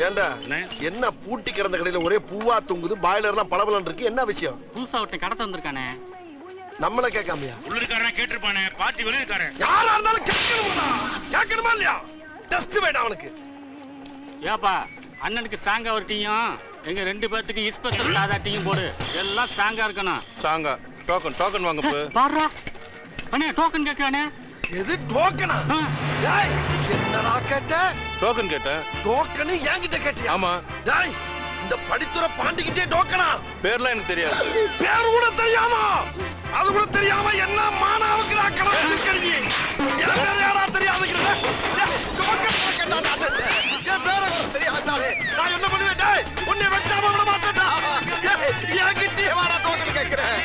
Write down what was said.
ஏண்டா என்ன பூட்டி கிடந்த கடையில ஒரே பூவா தொங்குது, பாய்லர்லாம் பளபளன்னு இருக்கு, என்ன விஷயம்? புதுசா ஒருத்தன் கடத்த வந்திருக்கானே. நம்மள கேட்காமையா? உள்ளுக்காரனா கேட்டிருப்பானே, பார்ட்டி வெளியிருக்காரே. யாரா இருந்தாலும் கேட்கணுமா? கேட்கணுமா இல்லையா? டஸ்ட் வேடா அவனுக்கு. ஏப்பா அண்ணனுக்கு ஸ்ட்ராங்கா ஒரு டீயும், எங்க 2 பேத்துக்கு இஸ்பெஷல் சாதா டீயும் போடு. எல்லாம் ஸ்ட்ராங்கா இருக்கணும். சாங்கா டோக்கன் வாங்க போ. பாருடா அண்ணே டோக்கன் கேக்குறானே. எது டோக்கனா? டேய் என்னடா கேட்ட? டோக்கன் கேட்டேன். டோக்கன் என்கிட்ட கேட்டியா? ஆமா. டேய் இந்த படித்துற பாண்டிக்கிட்டே டோக்கனா? பேர்லாம் எனக்கு தெரியாது. பேர் கூட தெரியாம, அது கூட தெரியாம என்ன மானாவுக்கு நான் கணக்கு கேள்வி. என்ன யாரா தெரியாதுங்கறத? டோக்கன் கேட்டானே. என் பேர கூட தெரியாதானே. நான் என்ன பண்ணுவேன்? டேய் உன்னை வெட்டாம விட மாட்டேன்டா. என்கிட்டயே வாடா டோக்கன் கேக்குறேன்.